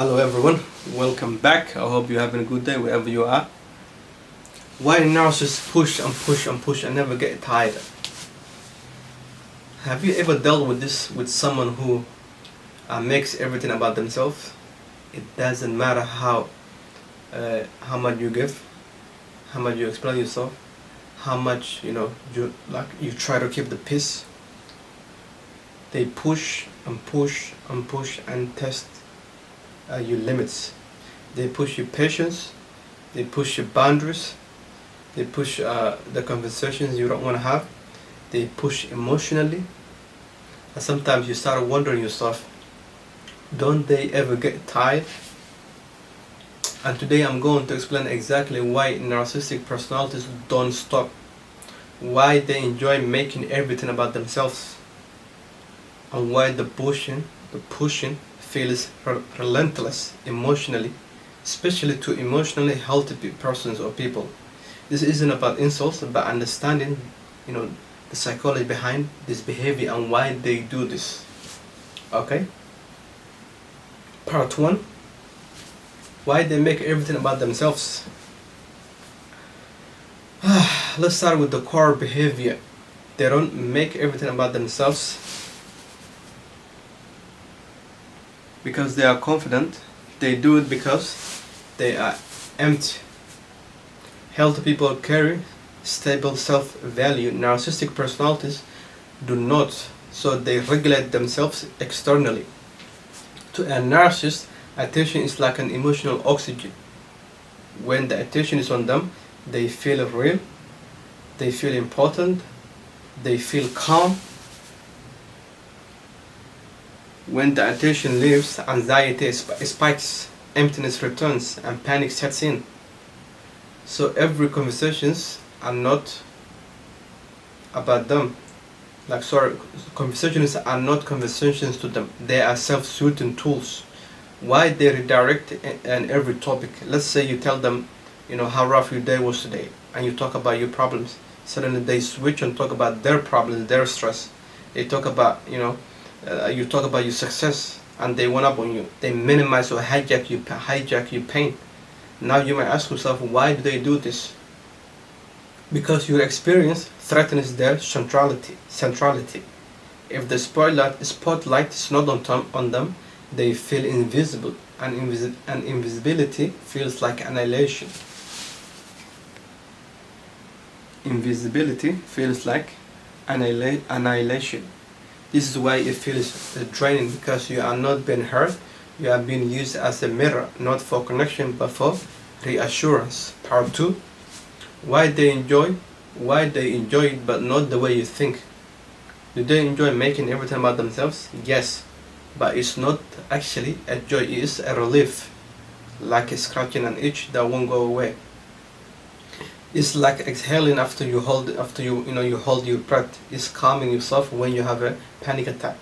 Hello everyone, welcome back. I hope you're having a good day wherever you are. Why narcissists push and push and push and never get tired? Have you ever dealt with this with someone who makes everything about themselves? It doesn't matter how much you give, how much you explain yourself, how much you try to keep the peace. They push and push and push and test your limits. They push your patience, they push your boundaries, they push the conversations you don't want to have, they push emotionally, and sometimes you start wondering yourself, don't they ever get tired? And today I'm going to explain exactly why narcissistic personalities don't stop, why they enjoy making everything about themselves, and why the pushing feels relentless emotionally, especially to emotionally healthy persons or people. This isn't about insults, but understanding, the psychology behind this behavior and why they do this. Okay? Part 1. Why they make everything about themselves. Let's start with the core behavior. They don't make everything about themselves because they are confident. They do it because they are empty. Healthy people carry stable self-value. Narcissistic personalities do not, so they regulate themselves externally. To a narcissist, attention is like an emotional oxygen. When the attention is on them, they feel real, they feel important, they feel calm. When the attention leaves, anxiety spikes, emptiness returns, and panic sets in. So every conversations are not about them. Conversations are not conversations to them. They are self-soothing tools. Why they redirect in every topic. Let's say you tell them, how rough your day was today, and you talk about your problems. Suddenly they switch and talk about their problems, their stress. They talk about, you talk about your success, and they one up on you. They minimize or hijack your pain. Now you might ask yourself, why do they do this? Because your experience threatens their centrality. If the spotlight is not on them, they feel invisible, and invisibility feels like annihilation. Invisibility feels like annihilation. This is why it feels draining, because you are not being heard. You are being used as a mirror, not for connection but for reassurance. Part 2. Why they enjoy it, but not the way you think. Do they enjoy making everything about themselves? Yes, but it's not actually a joy. It is a relief, like a scratching an itch that won't go away. It's like exhaling after you hold your breath. It's calming yourself when you have a panic attack.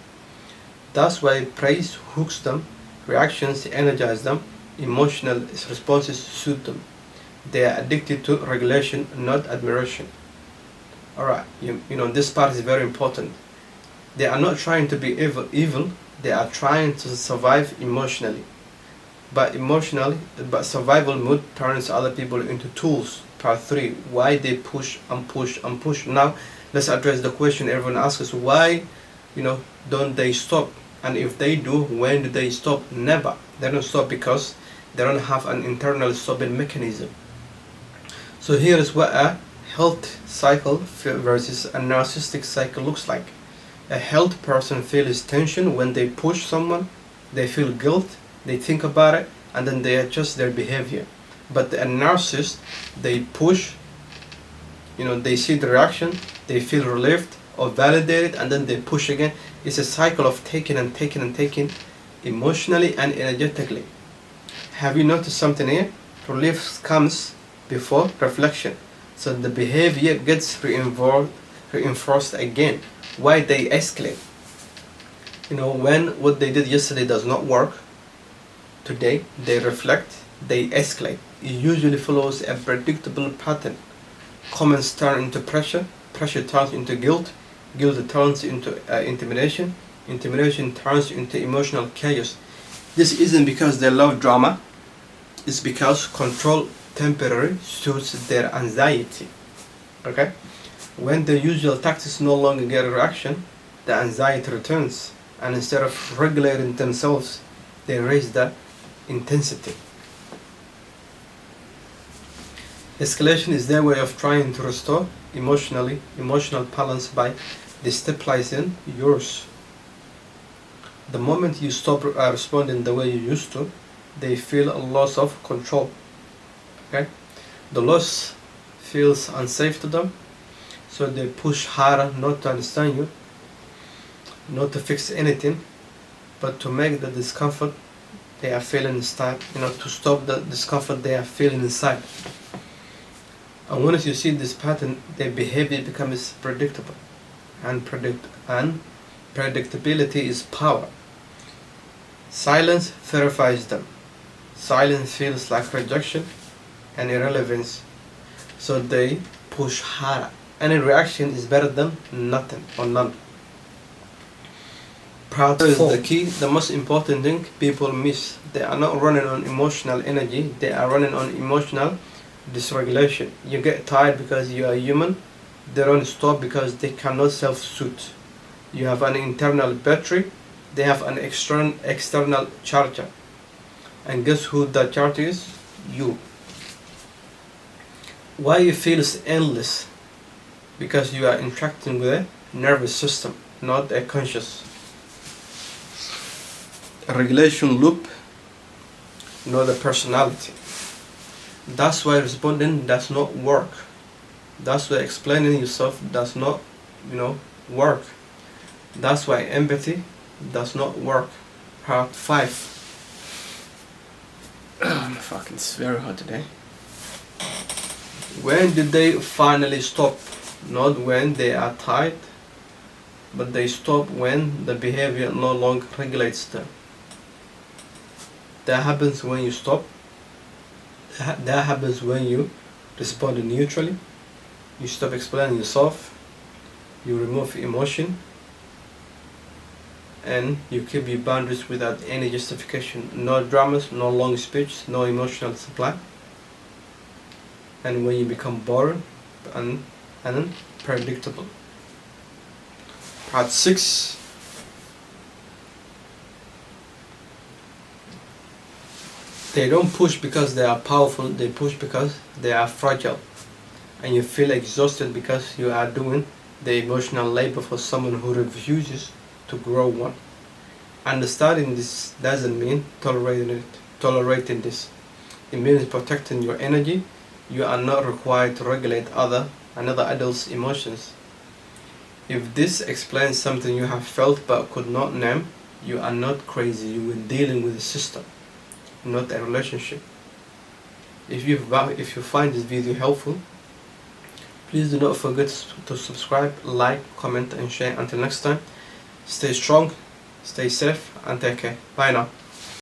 That's why praise hooks them, reactions energize them, emotional responses soothe them. They are addicted to regulation, not admiration. Alright, this part is very important. They are not trying to be evil, they are trying to survive emotionally. But survival mood turns other people into tools. Part 3. Why they push and push and push. Now let's address the question everyone asks: why don't they stop? And if they do, when do they stop? Never. They don't stop because they don't have an internal stopping mechanism. So here is what a health cycle versus a narcissistic cycle looks like. A healthy person feels tension when they push someone. They feel guilt, they think about it, and then they adjust their behavior. But a narcissist, they push, they see the reaction, they feel relieved or validated, and then they push again. It's a cycle of taking and taking and taking, emotionally and energetically. Have you noticed something here? Relief comes before reflection, so the behavior gets reinforced again. Why they escalate? When what they did yesterday does not work, today they reflect, they escalate. It usually follows a predictable pattern. Comments turn into pressure, pressure turns into guilt, guilt turns into intimidation, intimidation turns into emotional chaos. This isn't because they love drama, it's because control temporarily suits their anxiety. Okay? When the usual tactics no longer get a reaction, the anxiety returns, and instead of regulating themselves, they raise the intensity. Escalation is their way of trying to restore emotional balance by destabilizing yours. The moment you stop responding the way you used to, they feel a loss of control. Okay? The loss feels unsafe to them, so they push harder not to understand you, not to fix anything, but to make the discomfort they are feeling inside, to stop the discomfort they are feeling inside. And once you see this pattern, their behavior becomes predictable. And predictability is power. Silence terrifies them. Silence feels like rejection and irrelevance. So they push harder. Any reaction is better than nothing or none. Part 4 is the key, the most important thing people miss. They are not running on emotional energy, they are running on emotional dysregulation. You get tired because you are human. They don't stop because they cannot self-soothe. You have an internal battery, they have an external charger. And guess who that charger is? You. Why you feel endless? Because you are interacting with a nervous system, not a conscious. A regulation loop, not a personality. That's why responding does not work. That's why explaining yourself does not, work. That's why empathy does not work. Part 5. It's very hot today. When did they finally stop? Not when they are tired, but they stop when the behavior no longer regulates them. That happens when you stop. That happens when you respond neutrally. You stop explaining yourself. You remove emotion. And you keep your boundaries without any justification. No dramas, no long speech, no emotional supply. And when you become boring and unpredictable. Part 6. They don't push because they are powerful, they push because they are fragile. And you feel exhausted because you are doing the emotional labor for someone who refuses to grow one. Understanding this doesn't mean tolerating this. It means protecting your energy. You are not required to regulate another adult's emotions. If this explains something you have felt but could not name, you are not crazy. You are dealing with a system, not a relationship. If you find this video helpful, please do not forget to subscribe, like, comment and share. Until next time, stay strong, stay safe and take care. Bye now.